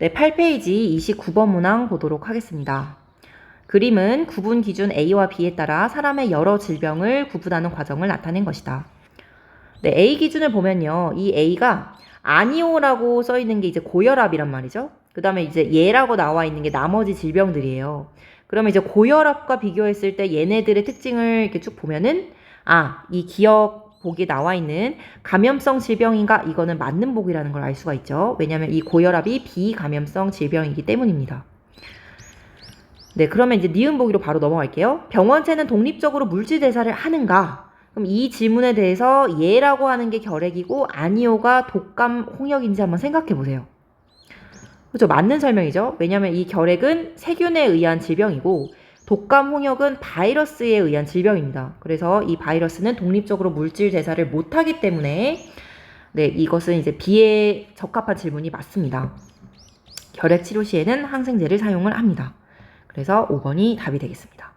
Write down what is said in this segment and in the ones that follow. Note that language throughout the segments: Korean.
네, 8페이지 29번 문항 보도록 하겠습니다. 그림은 구분 기준 A와 B에 따라 사람의 여러 질병을 구분하는 과정을 나타낸 것이다. 네, A 기준을 보면요. 이 A가 아니오라고 써 있는 게 이제 고혈압이란 말이죠. 그 다음에 이제 얘라고 나와 있는 게 나머지 질병들이에요. 그러면 이제 고혈압과 비교했을 때 얘네들의 특징을 이렇게 쭉 보면은 이 기억 보기에 나와 있는 감염성 질병인가? 이거는 맞는 복이라는 걸 알 수가 있죠. 왜냐하면 이 고혈압이 비감염성 질병이기 때문입니다. 네, 그러면 이제 니은 보기로 바로 넘어갈게요. 병원체는 독립적으로 물질 대사를 하는가? 그럼 이 질문에 대해서 예라고 하는 게 결핵이고 아니오가 독감 홍역인지 한번 생각해 보세요. 그렇죠? 맞는 설명이죠. 왜냐하면 이 결핵은 세균에 의한 질병이고 독감 홍역은 바이러스에 의한 질병입니다. 그래서 이 바이러스는 독립적으로 물질 대사를 못하기 때문에 네, 이것은 이제 B에 적합한 질문이 맞습니다. 결핵 치료 시에는 항생제를 사용을 합니다. 그래서 5번이 답이 되겠습니다.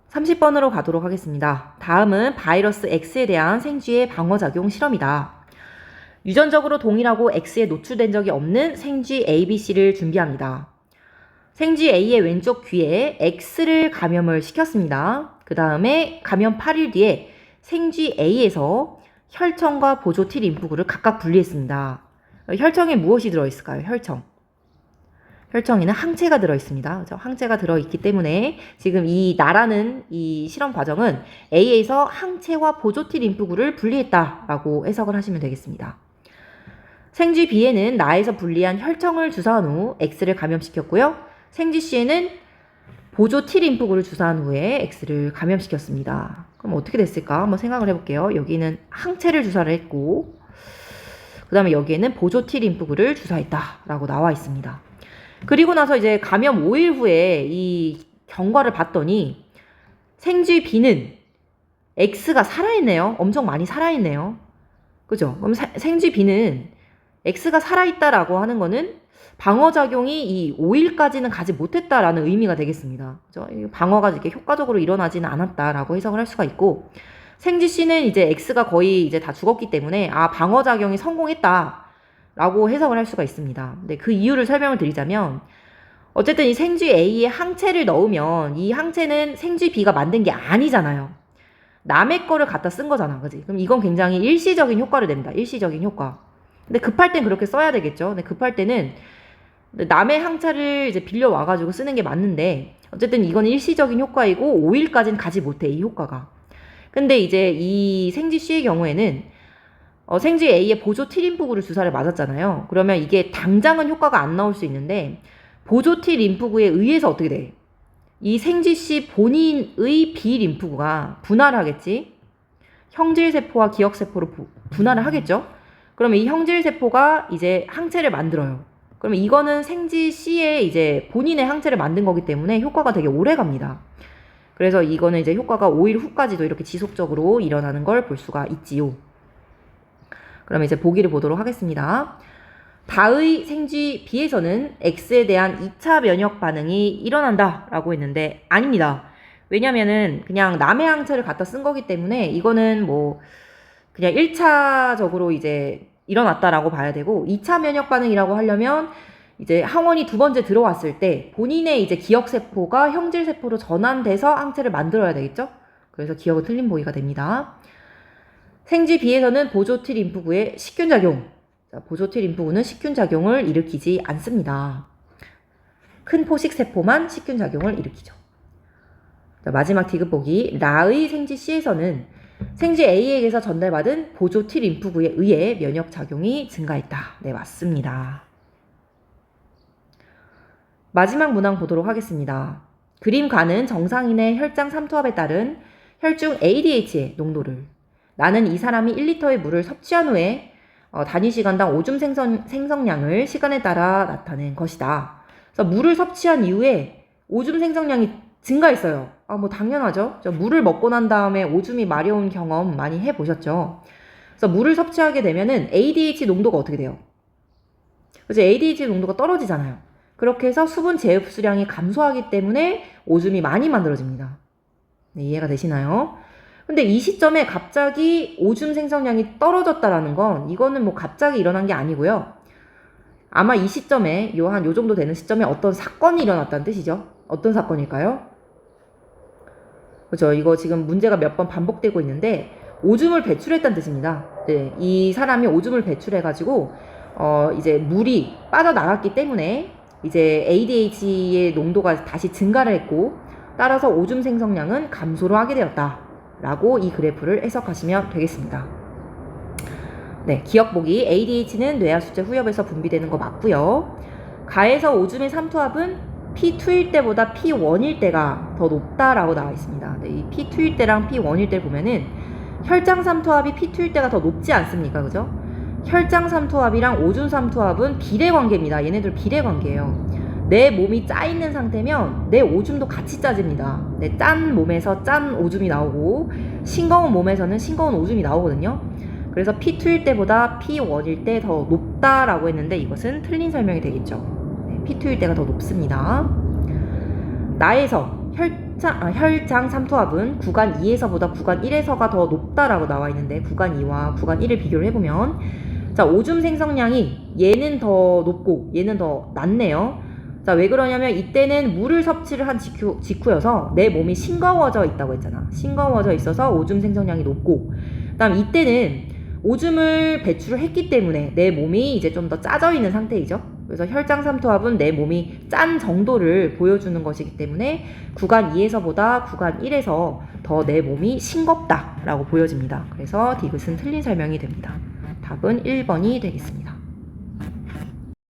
30번으로 가도록 하겠습니다. 다음은 바이러스 X에 대한 생쥐의 방어작용 실험이다. 유전적으로 동일하고 X에 노출된 적이 없는 생쥐 ABC를 준비합니다. 생쥐 A의 왼쪽 귀에 X를 감염을 시켰습니다. 그 다음에 감염 8일 뒤에 생쥐 A에서 혈청과 보조 T림프구를 각각 분리했습니다. 혈청에 무엇이 들어있을까요? 혈청에는 항체가 들어있습니다. 그렇죠? 항체가 들어있기 때문에 지금 이 나라는 이 실험 과정은 A에서 항체와 보조 T림프구를 분리했다라고 해석을 하시면 되겠습니다. 생쥐 B에는 나에서 분리한 혈청을 주사한 후 X를 감염시켰고요. 생쥐 C에는 보조 T림프구를 주사한 후에 X를 감염시켰습니다. 그럼 어떻게 됐을까? 한번 생각을 해볼게요. 여기는 항체를 주사를 했고 그 다음에 여기에는 보조 T림프구를 주사했다라고 나와 있습니다. 그리고 나서 이제 감염 5일 후에 이 경과를 봤더니 생쥐 B는 X가 살아있네요. 엄청 많이 살아있네요. 그죠? 그럼 생쥐 B는 X가 살아있다라고 하는 거는 방어작용이 이 5일까지는 가지 못했다라는 의미가 되겠습니다. 그죠? 방어가 이렇게 효과적으로 일어나지는 않았다라고 해석을 할 수가 있고 생쥐 C는 이제 X가 거의 이제 다 죽었기 때문에 방어작용이 성공했다라고 해석을 할 수가 있습니다. 근데 그 이유를 설명을 드리자면 어쨌든 이 생쥐 A에 항체를 넣으면 이 항체는 생쥐 B가 만든 게 아니잖아요. 남의 거를 갖다 쓴 거잖아. 그지? 그럼 이건 굉장히 일시적인 효과를 냅니다. 일시적인 효과. 근데 급할 땐 그렇게 써야 되겠죠. 근데 급할 때는 남의 항체를 이제 빌려 와가지고 쓰는 게 맞는데 어쨌든 이건 일시적인 효과이고 5일까지는 가지 못해 이 효과가. 근데 이제 이 생쥐 C의 경우에는 생쥐 A의 보조 T림프구를 주사를 맞았잖아요. 그러면 이게 당장은 효과가 안 나올 수 있는데 보조 T림프구에 의해서 어떻게 돼? 이 생쥐 C 본인의 B림프구가 분할을 하겠지. 형질세포와 기억세포로 분할을 하겠죠. 그러면 이 형질세포가 이제 항체를 만들어요. 그러면 이거는 생쥐 C의 이제 본인의 항체를 만든 거기 때문에 효과가 되게 오래 갑니다. 그래서 이거는 이제 효과가 5일 후까지도 이렇게 지속적으로 일어나는 걸 볼 수가 있지요. 그러면 이제 보기를 보도록 하겠습니다. 다의 생쥐 B에서는 X에 대한 2차 면역 반응이 일어난다라고 했는데 아닙니다. 왜냐면은 그냥 남의 항체를 갖다 쓴 거기 때문에 이거는 뭐 그냥 1차적으로 이제 일어났다라고 봐야 되고 2차 면역 반응이라고 하려면 이제 항원이 두 번째 들어왔을 때 본인의 이제 기억세포가 형질세포로 전환돼서 항체를 만들어야 되겠죠? 그래서 기억은 틀린 보기가 됩니다. 생쥐 B에서는 보조 T림프구의 식균작용. 보조 T림프구는 식균작용을 일으키지 않습니다. 큰 포식세포만 식균작용을 일으키죠. 마지막 디귿 보기. 라의 생쥐 C에서는 생쥐 A에게서 전달받은 보조 T림프구에 의해 면역작용이 증가했다. 네, 맞습니다. 마지막 문항 보도록 하겠습니다. 그림가는 정상인의 혈장 삼투압에 따른 혈중 ADH의 농도를 나는 이 사람이 1리터의 물을 섭취한 후에 단위 시간당 오줌 생성량을 시간에 따라 나타낸 것이다. 그래서 물을 섭취한 이후에 오줌 생성량이 증가했어요. 뭐 당연하죠. 물을 먹고 난 다음에 오줌이 마려운 경험 많이 해보셨죠. 그래서 물을 섭취하게 되면은 ADH 농도가 어떻게 돼요? 그래서 ADH 농도가 떨어지잖아요. 그렇게 해서 수분 재흡수량이 감소하기 때문에 오줌이 많이 만들어집니다. 네, 이해가 되시나요? 근데 이 시점에 갑자기 오줌 생성량이 떨어졌다라는 건 이거는 뭐 갑자기 일어난 게 아니고요. 아마 이 시점에 요 정도 되는 시점에 어떤 사건이 일어났다는 뜻이죠. 어떤 사건일까요? 그죠? 이거 지금 문제가 몇 번 반복되고 있는데 오줌을 배출했다는 뜻입니다. 네, 이 사람이 오줌을 배출해가지고 이제 물이 빠져나갔기 때문에 이제 ADH의 농도가 다시 증가를 했고 따라서 오줌 생성량은 감소를 하게 되었다라고 이 그래프를 해석하시면 되겠습니다. 네, 기억보기 ADH는 뇌하수체 후엽에서 분비되는 거 맞고요. 가에서 오줌의 삼투압은 P2일 때보다 P1일 때가 더 높다라고 나와 있습니다. 네, 이 P2일 때랑 P1일 때 보면은 혈장 삼투압이 P2일 때가 더 높지 않습니까? 그죠? 혈장 삼투압이랑 오줌 삼투압은 비례관계입니다. 얘네들 비례관계예요. 내 몸이 짜 있는 상태면 내 오줌도 같이 짜집니다. 내 짠 몸에서 짠 오줌이 나오고 싱거운 몸에서는 싱거운 오줌이 나오거든요. 그래서 P2일 때보다 P1일 때 더 높다라고 했는데 이것은 틀린 설명이 되겠죠. 네, P2일 때가 더 높습니다. 나에서 혈장 삼투압은 구간 2에서보다 구간 1에서가 더 높다라고 나와 있는데 구간 2와 구간 1을 비교를 해보면 자, 오줌 생성량이 얘는 더 높고 얘는 더 낮네요. 자, 왜 그러냐면 이때는 물을 섭취를 한 직후여서 내 몸이 싱거워져 있다고 했잖아. 싱거워져 있어서 오줌 생성량이 높고 그다음 이때는 오줌을 배출을 했기 때문에 내 몸이 이제 좀 더 짜져 있는 상태이죠. 그래서 혈장 삼투압은 내 몸이 짠 정도를 보여주는 것이기 때문에 구간 2에서보다 구간 1에서 더 내 몸이 싱겁다라고 보여집니다. 그래서 디귿은 틀린 설명이 됩니다. 답은 1번이 되겠습니다.